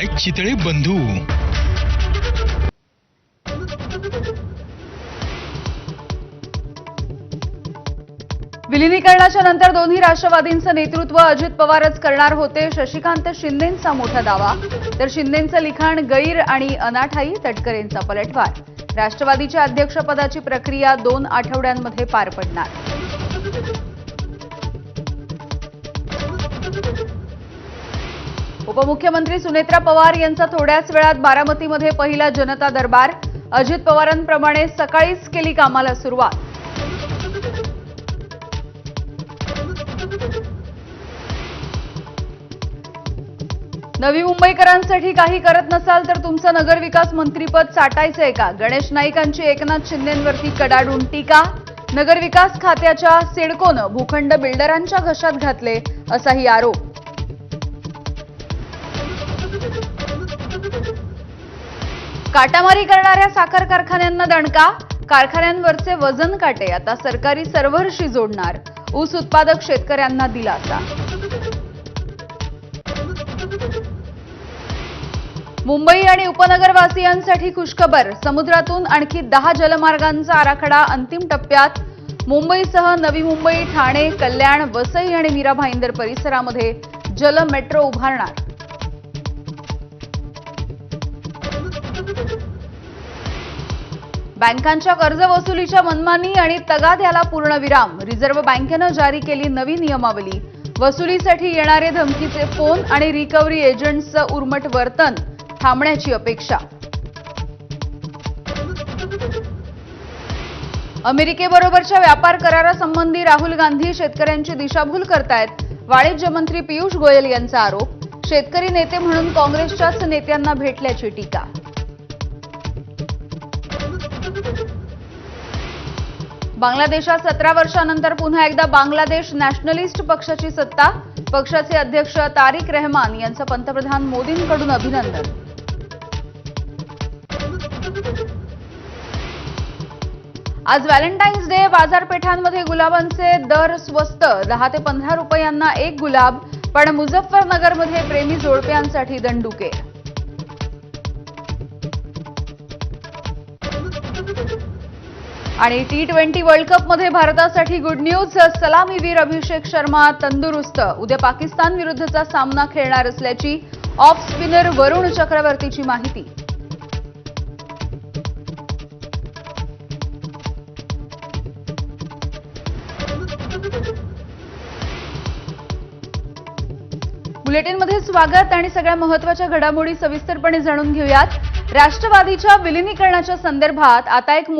Bye Chitale बंधू। विलिनीकरणाच्या नंतर दोन्ही राष्ट्रवादींचं नेतृत्व अजित पवारच करणार होते, शशिकांत शिंदेंचा मोठा दावा। तर शिंदेंचं लिखाण गैर आणि अनाठाई, तटकरेंचा पलटवार। राष्ट्रवादीच्या अध्यक्षपदाची प्रक्रिया 2 आठवड्यांमध्ये पार पडणार। उपमुख्यमंत्री सुनेत्रा पवार यांचा थोड्याच वेळात बारामतीमध्ये पहिला जनता दरबार। अजित पवारांप्रमाणे सकाळीच केली कामाला सुरुवात। नवी मुंबईकरांसाठी काही करत नसाल तर तुमचं नगरविकास मंत्रीपद चाटायचंय का? गणेश नाईकांची एकनाथ शिंदेंवरती कडाडून टीका। नगरविकास खात्याच्या सिडकोनं भूखंड बिल्डरांच्या घशात घातले असाही आरोप। काटामारी करणाऱ्या साखर कारखान्यांना दणका। कारखान्यांवरचे वजन काटे आता सरकारी सर्व्हरशी जोडणार। ऊस उत्पादक शेतकऱ्यांना दिलासा। मुंबई आणि उपनगरवासियांसाठी खुशखबर, समुद्रातून आणखी 10 जलमार्गांचा आराखडा अंतिम टप्प्यात। मुंबईसह नवी मुंबई, ठाणे, कल्याण, वसई आणि मीरा भाईंदर परिसरामध्ये जल मेट्रो उभारणार। बँकांच्या कर्ज वसुलीच्या मनमानी आणि तगाद्याला पूर्णविराम। रिझर्व्ह बँकेनं जारी केली नवी नियमावली। वसुलीसाठी येणारे धमकीचे फोन आणि रिकव्हरी एजंट्सचं उर्मट वर्तन थांबण्याची अपेक्षा। अमेरिकेबरोबरच्या व्यापार करारासंबंधी राहुल गांधी शेतकऱ्यांची दिशाभूल करतायत। वाणिज्य मंत्री पियुष गोयल यांचा आरोप। शेतकरी नेते म्हणून काँग्रेसच्याच नेत्यांना भेटल्याची टीका। बांगलादेशात 17 वर्षांनंतर पुन्हा एकदा बांगलादेश नॅशनलिस्ट पक्षाची सत्ता। पक्षाचे अध्यक्ष तारिक रहमान यांचं पंतप्रधान मोदींकडून अभिनंदन। आज व्हॅलेंटाईन्स डे, बाजारपेठांमध्ये गुलाबांचे दर स्वस्त, 10 ते 15 रुपयांना 1 गुलाब। पण मुझफ्फरनगरमध्ये प्रेमी जोडप्यांसाठी दंडुके। आणि T20 वर्ल्ड कपमध्ये भारतासाठी गुड न्यूज, सलामीवीर अभिषेक शर्मा तंदुरुस्त। उद्या पाकिस्तान विरुद्धचा सामना खेळणार असल्याची ऑफ स्पिनर वरुण चक्रवर्तीची माहिती। बुलेटिनमध्ये स्वागत आणि सगळ्या महत्त्वाच्या घडामोडी सविस्तरपणे जाणून घेऊयात। राष्ट्रवादीच्या विलिनीकरणाच्या संदर्भात आता एक